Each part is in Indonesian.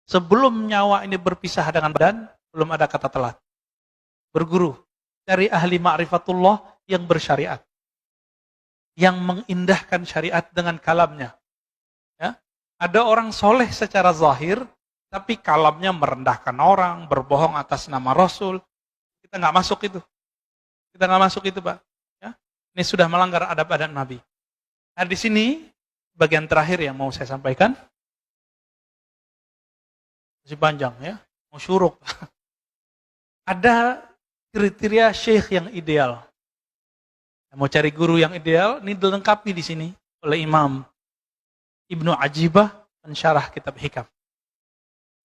Sebelum nyawa ini berpisah dengan badan, belum ada kata telat. Berguru, cari ahli ma'rifatullah yang bersyariat. Yang mengindahkan syariat dengan kalamnya. Ya. Ada orang soleh secara zahir, tapi kalamnya merendahkan orang, berbohong atas nama Rasul. Kita nggak masuk itu. Kita nggak masuk itu, Pak. Ya. Ini sudah melanggar adab-adab Nabi. Nah, di sini bagian terakhir yang mau saya sampaikan. Masih panjang ya, mau syuruk. Ada kriteria syekh yang ideal. Mau cari guru yang ideal, ini dilengkapi di sini oleh Imam Ibnu Ajibah pensyarah kitab Hikam.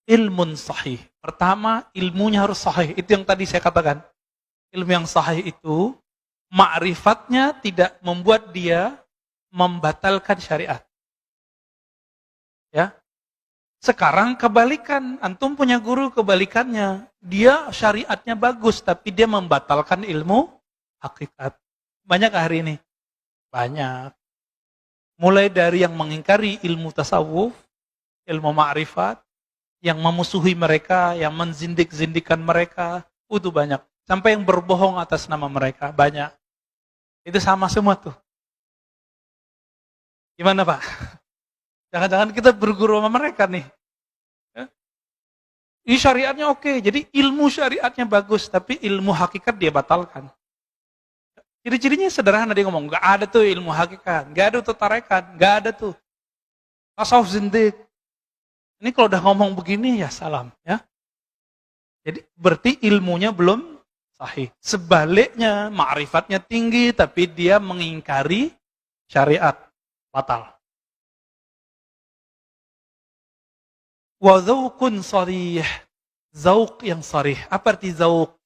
Ilmun sahih. Pertama, ilmunya harus sahih. Itu yang tadi saya katakan. Ilmu yang sahih itu, ma'rifatnya tidak membuat dia membatalkan syariat. Ya. Sekarang kebalikan, antum punya guru kebalikannya. Dia syariatnya bagus, tapi dia membatalkan ilmu hakikat. Banyak hari ini? Banyak. Mulai dari yang mengingkari ilmu tasawuf, ilmu ma'rifat, yang memusuhi mereka, yang menzindik-zindikan mereka, itu banyak. Sampai yang berbohong atas nama mereka, banyak. Itu sama semua tuh. Gimana Pak? Jangan-jangan kita berguru sama mereka nih. Ya. Ini syariatnya oke, jadi ilmu syariatnya bagus, tapi ilmu hakikat dia batalkan. Ciri-cirinya sederhana, dia ngomong, gak ada tuh ilmu hakikat, gak ada tuh tarekat, gak ada tuh. Tasawuf zindik. Ini kalau udah ngomong begini, ya salam. Ya. Jadi berarti ilmunya belum sahih. Sebaliknya, ma'rifatnya tinggi, tapi dia mengingkari syariat. Batal. Wa dzauqun sharih. Zauq yang sharih. Apa arti zauq?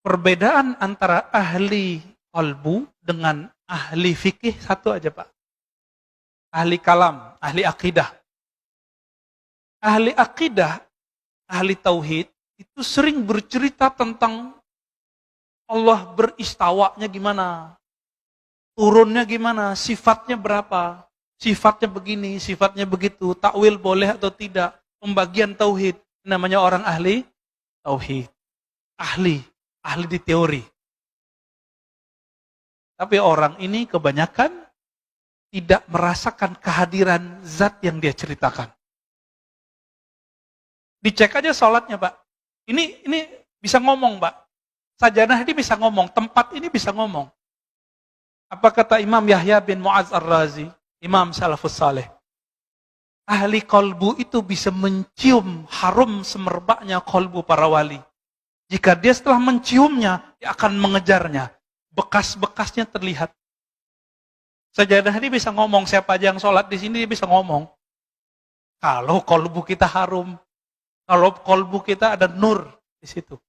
Perbedaan antara ahli qalbu dengan ahli fikih satu aja Pak. Ahli kalam, ahli akidah. Ahli akidah, ahli tauhid, itu sering bercerita tentang Allah beristawanya gimana. Turunnya gimana, sifatnya berapa. Sifatnya begini, sifatnya begitu. Takwil boleh atau tidak. Pembagian tauhid. Namanya orang ahli tauhid. Ahli di teori. Tapi orang ini kebanyakan tidak merasakan kehadiran zat yang dia ceritakan. Dicek aja sholatnya Pak. Ini bisa ngomong Pak. Sajanah ini bisa ngomong, tempat ini bisa ngomong. Apa kata Imam Yahya bin Mu'adz Ar-Razi, Imam Salafus Saleh? Ahli kolbu itu bisa mencium harum semerbaknya kolbu para wali. Jika dia setelah menciumnya, dia akan mengejarnya. Bekas-bekasnya terlihat. Sajadah ini bisa ngomong, siapa aja yang sholat di sini dia bisa ngomong. Kalau kolbu kita harum, kalau kolbu kita ada nur di situ.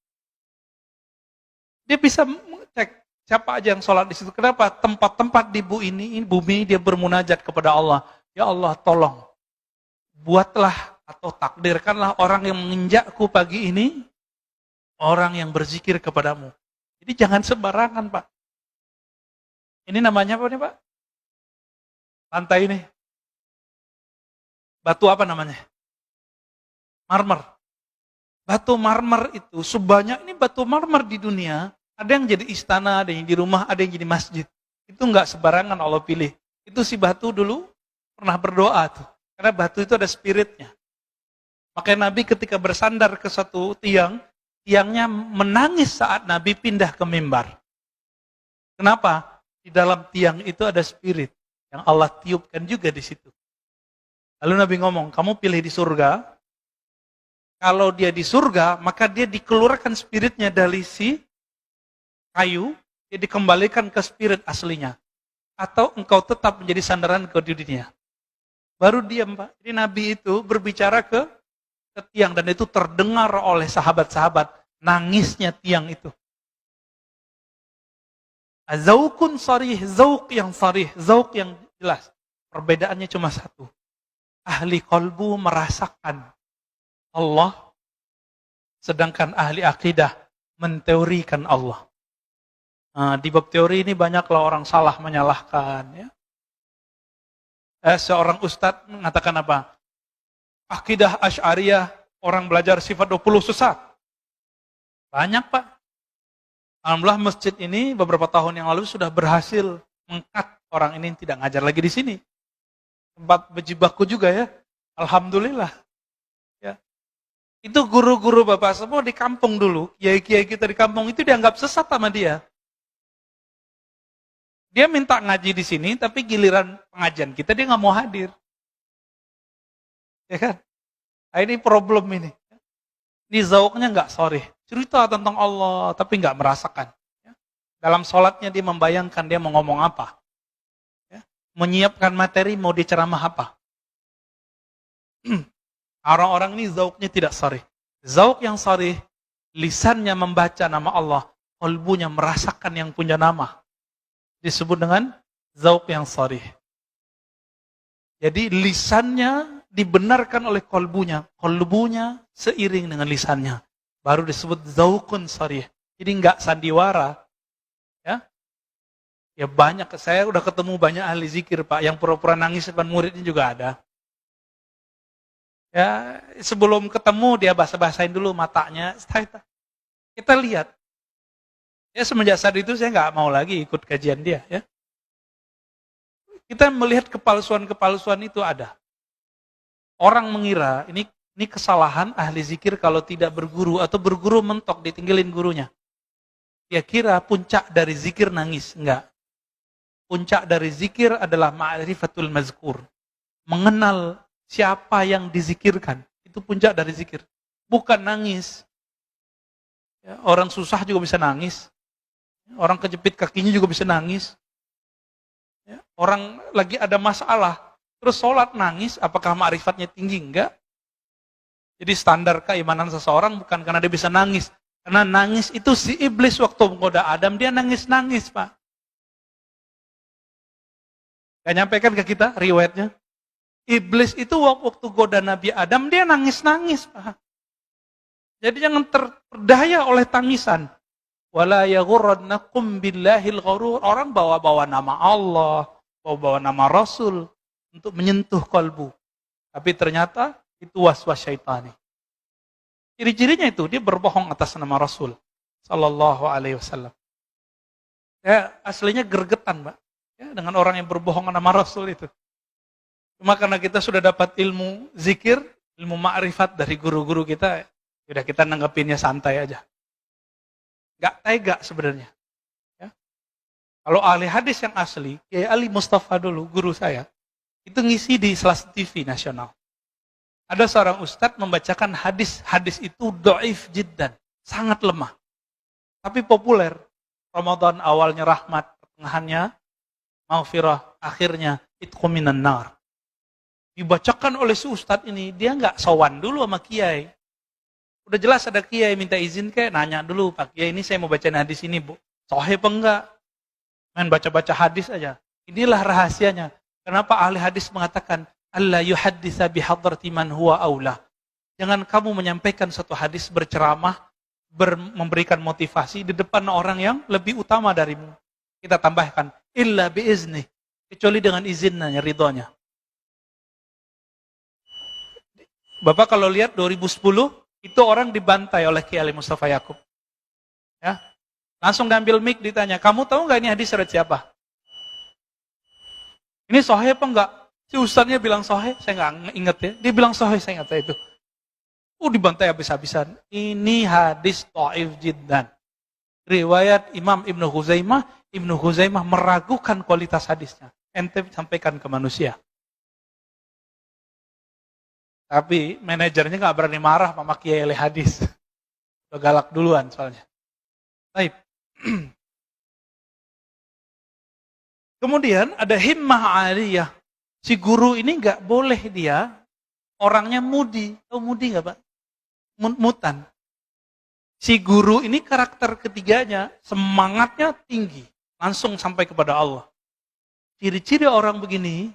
Dia bisa cek siapa aja yang sholat di situ. Kenapa? Tempat-tempat di bumi dia bermunajat kepada Allah. Ya Allah tolong, buatlah atau takdirkanlah orang yang menginjakku pagi ini, orang yang berzikir kepadamu. Jadi jangan sembarangan Pak. Ini namanya apa nih Pak? Lantai ini. Batu apa namanya? Marmer. Batu marmer itu sebanyak ini batu marmer di dunia. Ada yang jadi istana, ada yang di rumah, ada yang jadi masjid. Itu enggak sembarangan Allah pilih. Itu si batu dulu pernah berdoa tuh. Karena batu itu ada spiritnya. Makanya Nabi ketika bersandar ke satu tiang, tiangnya menangis saat Nabi pindah ke mimbar. Kenapa? Di dalam tiang itu ada spirit yang Allah tiupkan juga di situ. Lalu Nabi ngomong, kamu pilih di surga. Kalau dia di surga, maka dia dikeluarkan spiritnya dari si kayu, dia dikembalikan ke spirit aslinya. Atau engkau tetap menjadi sandaran ke dunia. Baru diam Pak. Jadi Nabi itu berbicara ke tiang dan itu terdengar oleh sahabat-sahabat. Nangisnya tiang itu. Zauqun sarih, zauq yang sarih, zauq yang jelas. Perbedaannya cuma satu. Ahli kolbu merasakan Allah, sedangkan ahli akidah menteorikan Allah. Nah, di bab teori ini banyaklah orang salah menyalahkan. Ya. Seorang ustadz mengatakan apa? Akidah Asy'ariyah, orang belajar sifat 20 sesat. Banyak Pak. Alhamdulillah masjid ini beberapa tahun yang lalu sudah berhasil mengkat orang ini tidak ngajar lagi di sini. Tempat berjibaku juga ya. Alhamdulillah. Ya. Itu guru-guru Bapak semua di kampung dulu, kiai-kiai kita di kampung itu dianggap sesat sama dia. Dia minta ngaji di sini, tapi giliran pengajian kita dia nggak mau hadir. Ya kan? Nah, ini problem ini. Ini zauknya nggak sorry. Cerita tentang Allah, tapi nggak merasakan. Dalam sholatnya dia membayangkan dia mau ngomong apa. Menyiapkan materi mau diceramah apa. Orang-orang ini zauknya tidak sorry. Zauk yang sorry, lisannya membaca nama Allah, kalbunya merasakan yang punya nama. Disebut dengan zauk yang sorry. Jadi lisannya dibenarkan oleh kalbunya seiring dengan lisannya. Baru disebut zaukun sorry. Jadi enggak sandiwara. Ya banyak, saya udah ketemu banyak ahli zikir Pak, yang pura-pura nangis depan muridnya juga ada. Ya, sebelum ketemu dia bahasa-bahasain dulu matanya. Kita lihat. Ya semenjak saat itu saya nggak mau lagi ikut kajian dia. Ya. Kita melihat kepalsuan-kepalsuan itu ada. Orang mengira ini kesalahan ahli zikir kalau tidak berguru atau berguru mentok ditinggalin gurunya. Dia kira puncak dari zikir nangis, enggak. Puncak dari zikir adalah ma'rifatul mazkur. Mengenal siapa yang dizikirkan. Itu puncak dari zikir. Bukan nangis. Ya, orang susah juga bisa nangis. Orang kejepit kakinya juga bisa nangis. Ya, orang lagi ada masalah. Terus sholat nangis, apakah ma'rifatnya tinggi? Enggak. Jadi standar keimanan seseorang bukan karena dia bisa nangis. Karena nangis itu si iblis waktu menggoda Adam, dia nangis-nangis Pak. Gak nyampaikan ke kita riwayatnya. Iblis itu waktu goda Nabi Adam, dia nangis-nangis Pak. Jadi jangan terperdaya oleh tangisan. Wala yaghurrannakum billahil ghurur. Orang bawa-bawa nama Allah, bawa-bawa nama Rasul untuk menyentuh kalbu. Tapi ternyata itu waswas syaitani. Ciri-cirinya itu dia berbohong atas nama Rasul sallallahu alaihi wasallam. Ya, aslinya gergetan, Mbak. Ya, dengan orang yang berbohong nama Rasul itu. Cuma karena kita sudah dapat ilmu zikir, ilmu ma'rifat dari guru-guru kita, sudah kita nanggepinnya santai aja. Gak tega sebenarnya. Ya. Kalau ahli hadis yang asli, Kiai Ali Mustafa dulu, guru saya, itu ngisi di Selasa TV nasional. Ada seorang ustadz membacakan hadis itu dhaif jiddan, sangat lemah. Tapi populer. Ramadan awalnya rahmat, pertengahannya maghfirah, akhirnya itqu minan nar. Dibacakan oleh si ustadz ini, dia nggak sowan dulu sama kiai. Udah jelas ada kiai minta izin kayak nanya dulu, Pak Kiai ini saya mau bacain hadis ini Bu. Sahih apa enggak? Main baca-baca hadis aja. Inilah rahasianya. Kenapa ahli hadis mengatakan Allah yuhadditsa bihadrati man huwa aula. Jangan kamu menyampaikan satu hadis berceramah, memberikan motivasi di depan orang yang lebih utama darimu. Kita tambahkan illa biizni, kecuali dengan izinnya, ridhonya. Bapak kalau lihat 2010 itu orang dibantai oleh Kiai Ali Mustafa Yakub. Ya. Langsung diambil mic ditanya, "Kamu tahu enggak ini hadis riwayat siapa?" Ini sahih apa enggak? Si ustaznya bilang sahih, saya enggak ingat ya. Dia bilang sahih, saya ingat itu. Dibantai habis-habisan. Ini hadis dhaif jiddan. Riwayat Imam Ibnu Huzaimah meragukan kualitas hadisnya. Ente sampaikan ke manusia. Tapi manajernya nggak berani marah sama kiai ahli hadis. Udah galak duluan soalnya. Baik. Kemudian ada himmah aliyah. Si guru ini nggak boleh dia orangnya mudi. Tahu mudi nggak Pak? Mutan. Si guru ini karakter ketiganya semangatnya tinggi. Langsung sampai kepada Allah. Ciri-ciri orang begini,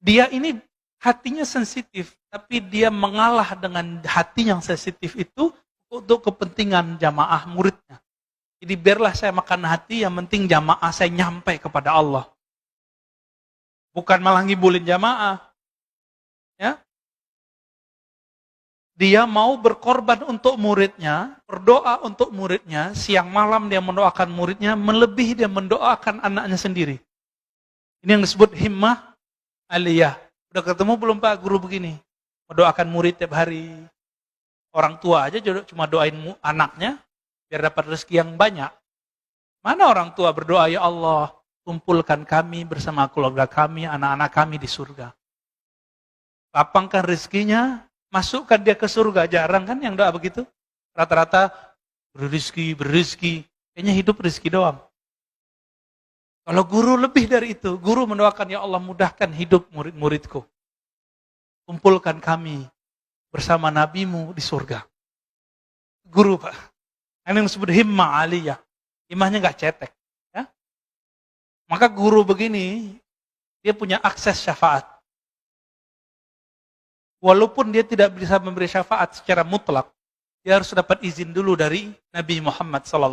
dia ini hatinya sensitif, tapi dia mengalah dengan hati yang sensitif itu untuk kepentingan jamaah muridnya. Jadi biarlah saya makan hati, yang penting jamaah saya nyampe kepada Allah. Bukan malah ngibulin jamaah. Ya. Dia mau berkorban untuk muridnya, berdoa untuk muridnya, siang malam dia mendoakan muridnya, melebihi dia mendoakan anaknya sendiri. Ini yang disebut himmah aliyah. Udah ketemu belum Pak guru begini? Mendoakan murid tiap hari. Orang tua aja cuma doain anaknya, biar dapat rezeki yang banyak. Mana orang tua berdoa, ya Allah, kumpulkan kami bersama keluarga kami, anak-anak kami di surga. Lapangkan rezekinya, masukkan dia ke surga. Jarang kan yang doa begitu? Rata-rata berizki. Kayaknya hidup rezeki doang. Kalau guru lebih dari itu, guru mendoakan, ya Allah mudahkan hidup murid-muridku. Kumpulkan kami bersama nabimu di surga. Guru Pak. Ini yang disebut himmah aliyah. Himmahnya gak cetek. Ya? Maka guru begini, dia punya akses syafaat. Walaupun dia tidak bisa memberi syafaat secara mutlak, dia harus dapat izin dulu dari Nabi Muhammad SAW.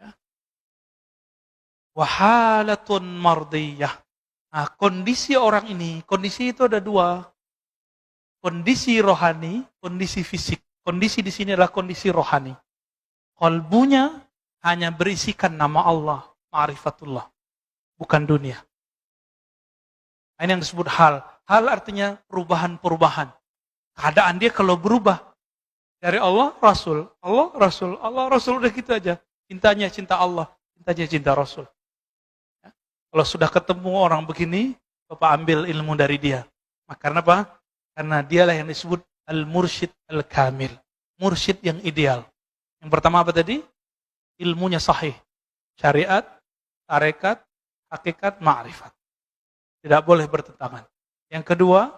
Ya. Wahalatun mardiyah. Nah, kondisi orang ini, kondisi itu ada dua. Kondisi rohani, kondisi fisik. Kondisi di sini adalah kondisi rohani. Kalbunya hanya berisikan nama Allah, ma'rifatullah, bukan dunia. Ini yang disebut hal. Hal artinya perubahan-perubahan. Keadaan dia kalau berubah dari Allah, Rasul, Allah, Rasul, Allah, Rasul, udah gitu aja. Cintanya cinta Allah, cintanya cinta Rasul. Ya. Kalau sudah ketemu orang begini, Bapak ambil ilmu dari dia. Karena apa? Karena dialah yang disebut al-mursyid al-kamil. Mursyid yang ideal. Yang pertama apa tadi? Ilmunya sahih. Syariat, tarekat, hakikat, ma'rifat. Tidak boleh bertentangan. Yang kedua,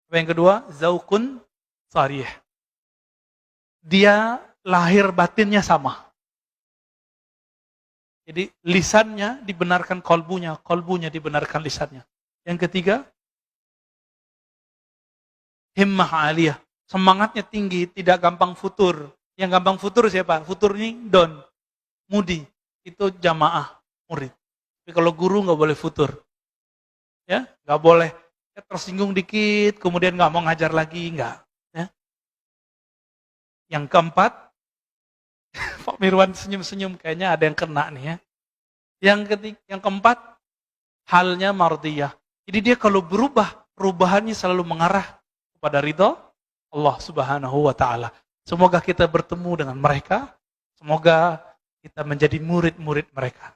apa yang kedua? Zaukun sarih. Dia lahir batinnya sama. Jadi lisannya dibenarkan kolbunya, kolbunya dibenarkan lisannya. Yang ketiga, himmah aliyah. Semangatnya tinggi, tidak gampang futur. Yang gampang futur siapa? Futur ini don, mudi. Itu jamaah, murid. Tapi kalau guru nggak boleh futur. Ya, nggak boleh tersinggung dikit, kemudian nggak mau ngajar lagi, nggak. Ya. Yang keempat, Pak Mirwan senyum-senyum, kayaknya ada yang kena nih ya. Yang keempat, halnya mardiyah. Jadi dia kalau berubah, perubahannya selalu mengarah kepada ridha Allah Subhanahu wa Ta'ala. Semoga kita bertemu dengan mereka, semoga kita menjadi murid-murid mereka.